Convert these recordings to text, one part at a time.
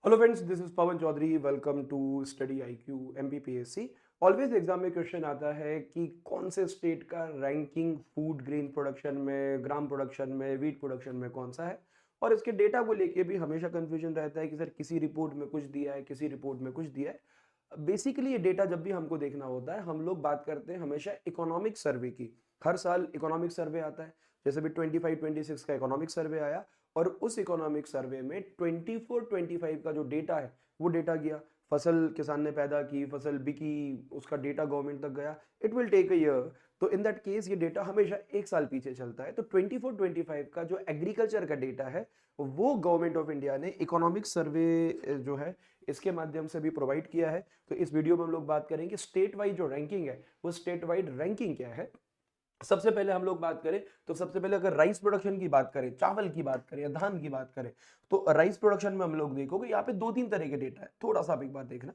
Hello friends, this is Pawan Chaudhary. Welcome to study IQ MPPSC। Always exam में question आता है कि कौन से स्टेट का रैंकिंग फूड ग्रेन प्रोडक्शन में, ग्राम प्रोडक्शन में, वीट प्रोडक्शन में कौन सा है। और इसके डेटा को लेके भी हमेशा कंफ्यूजन रहता है कि सर किसी रिपोर्ट में कुछ दिया है, किसी रिपोर्ट में कुछ दिया है। बेसिकली ये डेटा जब भी हमको देखना होता है, हम लोग बात करते हैं हमेशा इकोनॉमिक सर्वे की। हर साल इकोनॉमिक सर्वे आता है, जैसे भी 25-26 का इकोनॉमिक सर्वे आया। और उस इकोनॉमिक सर्वे में 24-25 का जो डेटा है वो डेटा गया, फसल किसान ने पैदा की, फसल बिकी, उसका डेटा गवर्नमेंट तक गया। It will take a year. तो इन दैट केस ये डेटा हमेशा एक साल पीछे चलता है। तो 24-25 का जो एग्रीकल्चर का डेटा है वो गवर्नमेंट ऑफ इंडिया ने इकोनॉमिक सर्वे जो है इसके माध्यम से भी प्रोवाइड किया है। तो इस वीडियो में हम लोग बात करेंगे स्टेट वाइज जो रैंकिंग है वो स्टेट वाइड रैंकिंग क्या है। सबसे पहले हम लोग बात करें तो सबसे पहले अगर राइस प्रोडक्शन की बात करें, चावल की बात करें या धान की बात करें, तो राइस प्रोडक्शन में हम लोग देखोगे यहाँ पे दो तीन तरह के डेटा है। थोड़ा सा आप एक बात देखना।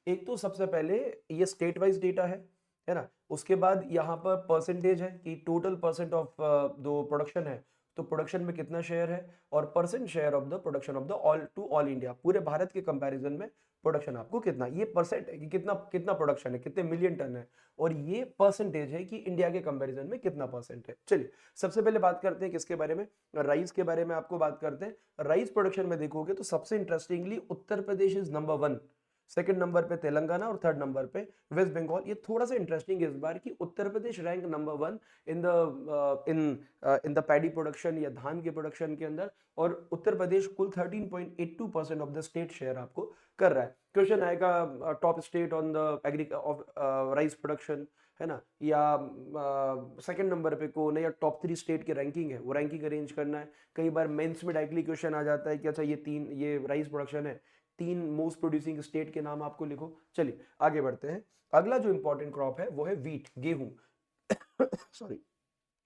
एक तो सबसे पहले ये स्टेट वाइज डेटा है ना। उसके बाद यहाँ पर परसेंटेज है कि टोटल परसेंट ऑफ जो प्रोडक्शन है, तो प्रोडक्शन में कितना शेयर है। और percent share of the production of the all to all India, पूरे भारत के कंपैरिजन में प्रोडक्शन आपको कितना, ये परसेंट है कि कितना कितना प्रोडक्शन है, कितने मिलियन टन है। और ये परसेंटेज है कि इंडिया के कंपैरिजन में कितना परसेंट है। चलिए सबसे पहले बात करते हैं किसके बारे में, राइस के बारे में आपको बात करते हैं। राइस प्रोडक्शन में देखोगे तो सबसे interestingly Uttar Pradesh is number 1, second number पे तेलंगाना और थर्ड नंबर पे वेस्ट बंगाल। ये थोड़ा सा इंटरेस्टिंग है इस बार कि Uttar Pradesh rank number 1 in the in the paddy production या धान के प्रोडक्शन के अंदर। और उत्तर प्रदेश कुल 13.82% ऑफ द स्टेट शेयर आपको कर रहा है। क्वेश्चन आएगा top state on the agri of rice production, है ना, या सेकंड नंबर पे कौन है, या टॉप 3 स्टेट की रैंकिंग है, वो रैंकिंग अरेंज करना है। कई बार मेंस में डायरेक्टली क्वेश्चन आ जाता है कि अच्छा ये राइस प्रोडक्शन है, 3 मोस्ट प्रोड्यूसिंग स्टेट के नाम आपको लिखो। चलिए आगे बढ़ते हैं। अगला जो इंपॉर्टेंट क्रॉप है वो है वीट, गेहूं। सॉरी,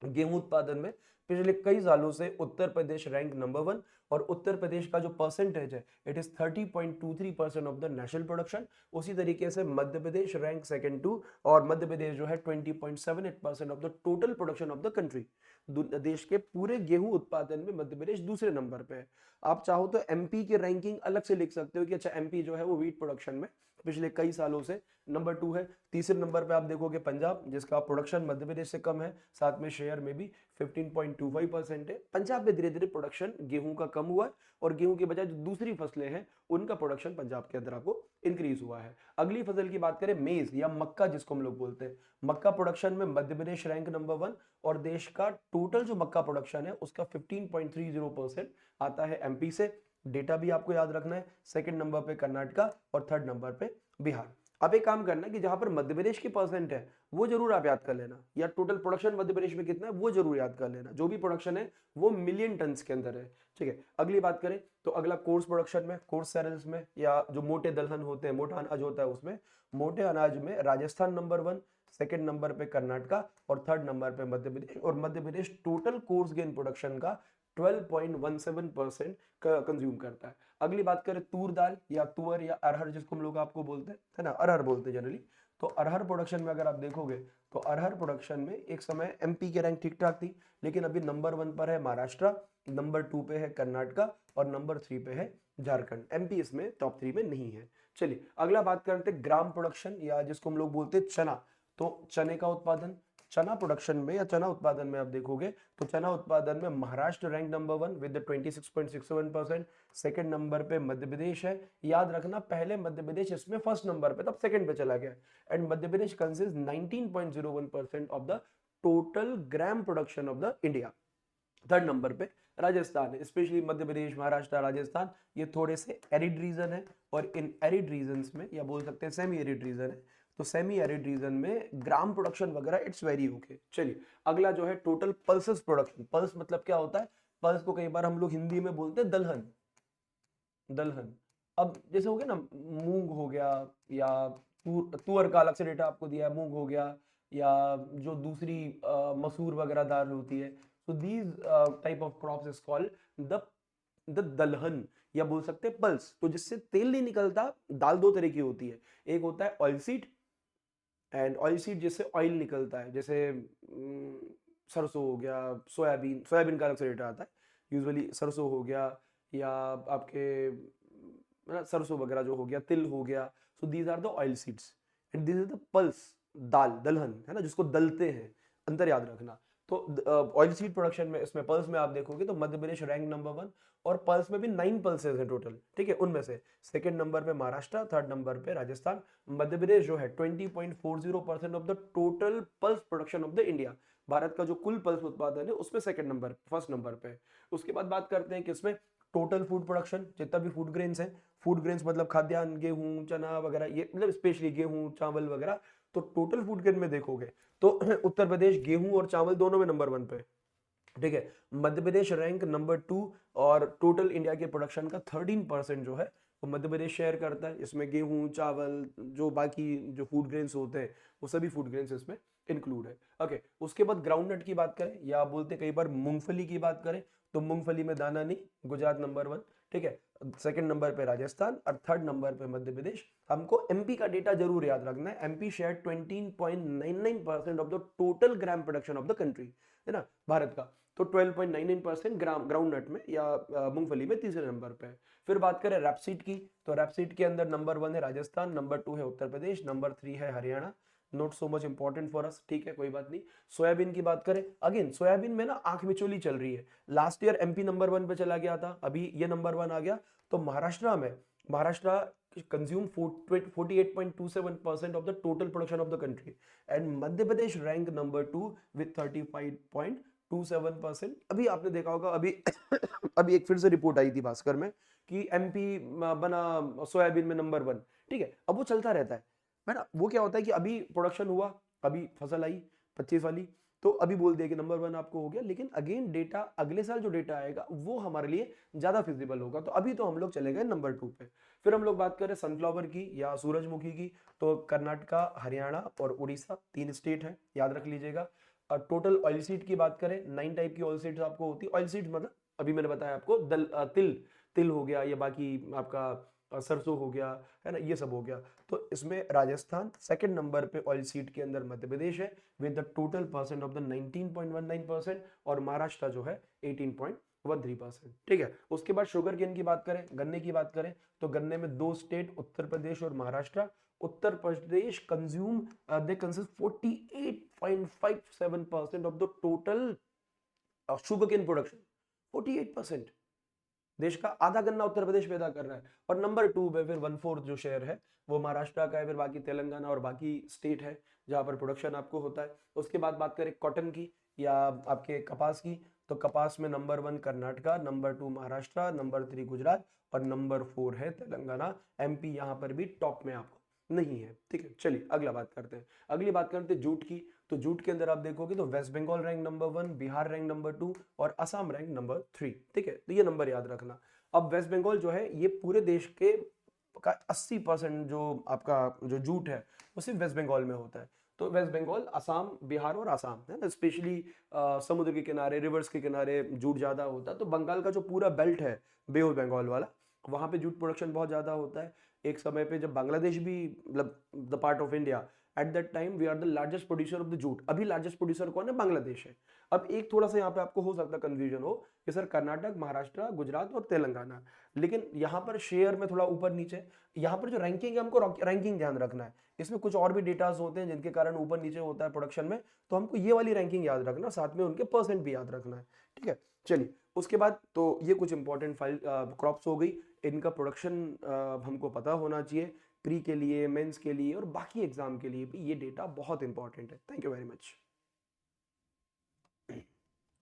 गेहूं उत्पादन में पिछले कई सालों से उत्तर प्रदेश रैंक नंबर 1। और उत्तर प्रदेश का जो परसेंटेज है it is 30.23% of the national production. उसी तरीके से Madhya Pradesh rank second to, और मध्य प्रदेश जो है 20.78% of the total production of the country. देश के पूरे गेहूं उत्पादन में मध्य प्रदेश दूसरे नंबर पे है। आप चाहो तो एमपी की रैंकिंग अलग से लिख सकते हो कि अच्छा एमपी जो है वो वीट प्रोडक्शन में पिछले कई सालों से नंबर 2 है। तीसरे नंबर पे आप देखोगे पंजाब, जिसका प्रोडक्शन मध्य प्रदेश से कम है, साथ में शेयर में भी 15.25% है। पंजाब में धीरे धीरे प्रोडक्शन गेहूं का कम हुआ है, और गेहूं के बजाय जो दूसरी फसलें हैं उनका प्रोडक्शन पंजाब के अंदर आपको इंक्रीज हुआ है। अगली फसल की बात करें, मेज या मक्का जिसको हम लोग बोलते हैं, मक्का प्रोडक्शन में मध्य प्रदेश रैंक नंबर 1। और देश का टोटल जो मक्का प्रोडक्शन है उसका 15.30% आता है एमपी से। डेटा भी आपको याद रखना है, सेकंड नंबर पे कर्नाटका और थर्ड नंबर पे बिहार। अब एक काम करना कि जहां पर मध्य प्रदेश की परसेंट है वो जरूर आप याद कर लेना, या टोटल प्रोडक्शन मध्य प्रदेश में कितना है वो जरूर याद कर लेना। जो भी प्रोडक्शन है वो मिलियन टन्स के अंदर है। ठीक है, अगली बात करें तो अगला कोर्स प्रोडक्शन में, कोर्स सैरल्स में, या जो मोटे दलहन होते हैं, मोटा अनाज होता है उसमें, मोटे अनाज में राजस्थान नंबर 1, सेकंड नंबर पे कर्नाटका और थर्ड नंबर पे मध्य प्रदेश। और Madhya Pradesh total course gain production का 12.17% का कंज्यूम करता है। अगली बात करें तूर दाल या तुअर या अरहर जिसको हम लोग आपको बोलते हैं, है ना, अरहर बोलते हैं जनरली। तो अरहर प्रोडक्शन में अगर आप देखोगे तो अरहर प्रोडक्शन में एक समय एमपी की रैंक ठीक ठाक थी, लेकिन अभी नंबर 1 पर है महाराष्ट्र, नंबर 2 पे है कर्नाटका और नंबर 3 पे है झारखंड। एमपी इसमें टॉप 3 में नहीं है। चलिए अगला बात करते हैं ग्राम प्रोडक्शन, या जिसको हम लोग बोलते हैं चना। तो चने का उत्पादन, चना प्रोडक्शन में या चना उत्पादन में आप देखोगे तो चना उत्पादन में Maharashtra rank number 1 with 26.67%। Second number पे मध्य प्रदेश है। याद रखना पहले मध्य प्रदेश इसमें फर्स्ट नंबर पे, तब सेकंड पे चला गया। And Madhya Pradesh consist 19.01% of the total gram production of the India. Third number पे राजस्थान है। स्पेशली मध्य प्रदेश, महाराष्ट्र, राजस्थान ये थोड़े से एरिड रीजन है, और इन एरिड रीजन्स में, या बोल सकते हैं सेमी एरिड रीजन है, तो सेमी एरिड रीजन में ग्राम प्रोडक्शन वगैरह इट्स वेरी ओके। चलिए अगला जो है टोटल पल्सेस प्रोडक्शन। पल्स मतलब क्या होता है, पल्स को कई बार हम लोग हिंदी में बोलते हैं दलहन। दलहन, अब जैसे हो गया ना, मूंग हो गया, या तुअर का अलग से डेटा आपको दिया है, मूंग हो गया, या जो दूसरी मसूर वगैरह दाल होती है। So these type of crops is called the दलहन, या बोल सकते हैं पल्स। तो जिससे तेल नहीं निकलता, दाल दो तरह की होती है, एक होता है oil seed, and oil seed जिससे ऑयल निकलता है, जैसे सरसों हो गया, सोयाबीन, सोयाबीन का अलग से डेटा आता है यूजुअली, सरसों हो गया, या आपके है ना, सरसों वगैरह जो हो गया, तिल हो गया, so these are the oil seeds and this is the pulse, दाल दलहन है ना, जिसको दलते हैं, अंतर याद रखना। तो ऑयल सीड प्रोडक्शन में, इसमें पल्स में आप देखोगे तो मध्य प्रदेश रैंक नंबर 1, और पल्स में भी 9 पल्सेज हैं टोटल, ठीक है, उनमें से सेकंड नंबर पे महाराष्ट्र, थर्ड नंबर पे राजस्थान, मध्य प्रदेश जो है 20.40% of the total pulse production of the India, Bharat का जो कुल पल्स उत्पादन है उसमें सेकंड नंबर, फर्स्ट नंबर पे है। उसके बाद बात करते हैं किसमें, टोटल फूड प्रोडक्शन, जितना भी फूड ग्रेन्स है, फूड ग्रेन्स मतलब खाद्यान्न, गेहूं, चना वगैरह, ये मतलब स्पेशली गेहूं, चावल वगैरह, तो टोटल फूड ग्रेन में देखोगे तो उत्तर प्रदेश गेहूं और चावल दोनों में नंबर 1 पे, ठीक है। मध्य प्रदेश रैंक नंबर 2, और टोटल इंडिया के प्रोडक्शन का 13% जो है वो मध्य प्रदेश शेयर करता है। इसमें गेहूं, चावल, जो बाकी जो फूड ग्रेन्स होते हैं वो सभी फूड ग्रेन्स इसमें इंक्लूड है। ओके, उसके बाद ग्राउंडनट की बात करें, या बोलते कई बार मूंगफली की बात करें, तो मूंगफली में दाना नहीं, गुजरात नंबर 1, ठीक है, सेकंड नंबर पे राजस्थान और थर्ड नंबर पे मध्य प्रदेश। हमको एमपी का डेटा जरूर याद रखना है, MP share 20.99% of the total gram production of the country, है ना, भारत का। तो 12.99% ग्राउंड नट में या मूंगफली में तीसरे नंबर पे है। फिर बात करें रैपसीड की, तो रैपसीड के अंदर नंबर 1 है राजस्थान, नंबर 2 है उत्तर प्रदेश, नंबर 3 है Haryana. Not so much important for us, ठीक है, कोई बात नहीं। सोयाबीन की बात करें, अगेन सोयाबीन में ना आंख मिचौली चल रही है, लास्ट ईयर एमपी नंबर 1 पे चला गया था, अभी ये नंबर 1 आ गया। तो Maharashtra consume 48.27% of the total production of the country, and Madhya Pradesh rank number 2 with 35.27%। अभी आपने देखा होगा, अभी अभी एक फिर से रिपोर्ट आई थी भास्कर में कि एमपी बना सोयाबीन में नंबर 1, ठीक है। अब वो चलता रहता है ना, वो क्या होता है कि अभी प्रोडक्शन हुआ, अभी फसल आई 25 वाली, तो अभी बोल दिया कि नंबर 1 आपको हो गया, लेकिन अगेन डेटा अगले साल जो डेटा आएगा वो हमारे लिए ज्यादा फिजिबल होगा, तो अभी तो हम लोग चले गए नंबर 2 पे। फिर हम लोग बात करें सनफ्लावर की या सूरजमुखी की, तो कर्नाटका, हरियाणा और उड़ीसा 3 स्टेट हैं, याद रख लीजिएगा। टोटल ऑयल सीड की बात करें, 9 टाइप की ऑयल सीड्स आपको होती है। ऑयल सीड्स मतलब अभी मैंने बताया आपको, तिल तिल हो गया, या बाकी आपका सरसों हो गया, है ना, ये सब हो गया। तो इसमें राजस्थान सेकंड नंबर पे ऑयल सीड के अंदर मध्य प्रदेश है with the total percent of the 19.19%, और महाराष्ट्र जो है 18.13%, ठीक है। उसके बाद शुगर केन की बात करें, गन्ने की बात करें, तो गन्ने में 2 स्टेट, उत्तर प्रदेश और Maharashtra. Uttar Pradesh consume they consist 48.57% of the total sugarcane production, 48%। देश का आधा गन्ना उत्तर प्रदेश पैदा कर रहा है। और नंबर 2 पे फिर 1/4 जो शेयर है वो महाराष्ट्र का है, फिर बाकी तेलंगाना और बाकी स्टेट है जहां पर प्रोडक्शन आपको होता है। उसके बाद बात करें कॉटन की या आपके कपास की, तो कपास में number 1 Karnataka, number 2 Maharashtra, number 3 Gujarat और नंबर 4 है तेलंगाना। एमपी यहाँ पर भी टॉप में आपको नहीं है, ठीक है। चलिए अगला बात करते हैं, अगली बात करते हैं जूट की। तो जूट के अंदर आप देखोगे तो west Bengal rank number 1, Bihar rank number 2 और असम रैंक नंबर 3, ठीक है, तो ये नंबर याद रखना। अब वेस्ट बंगाल जो है ये पूरे देश के का 80% जो आपका जो जूट है वो सिर्फ वेस्ट बंगाल में होता है। तो वेस्ट बंगाल, असम, बिहार और आसाम है ना, स्पेशली समुद्र के किनारे, रिवर्स के किनारे जूट ज्यादा होता है। तो बंगाल का जो पूरा बेल्ट है, बे ऑफ बंगाल वाला, वहां पे जूट प्रोडक्शन बहुत ज्यादा होता है। एक समय पे जब बांग्लादेश भी मतलब the part of India, at that time we are the largest producer of the jute. अभी लार्जेस्ट प्रोड्यूसर कौन है? बांग्लादेश है। अब एक थोड़ा सा यहाँ पे आपको हो सकता है कंफ्यूजन हो कि सर कर्नाटक, महाराष्ट्र, गुजरात और तेलंगाना, लेकिन यहाँ पर शेयर में थोड़ा ऊपर नीचे, यहाँ पर जो रैंकिंग है हमको रैंकिंग ध्यान रखना है। इसमें कुछ और भी डेटाज होते हैं जिनके कारण ऊपर नीचे होता है प्रोडक्शन में, तो हमको ये वाली रैंकिंग याद रखना, साथ में उनके परसेंट भी याद रखना है, ठीक है। चलिए उसके बाद तो ये कुछ इंपॉर्टेंट फाइल क्रॉप्स हो गई, इनका प्रोडक्शन हमको पता होना चाहिए, प्री के लिए, मेंस के लिए और बाकी एग्जाम के लिए भी ये डेटा बहुत इंपॉर्टेंट है। Thank you very much.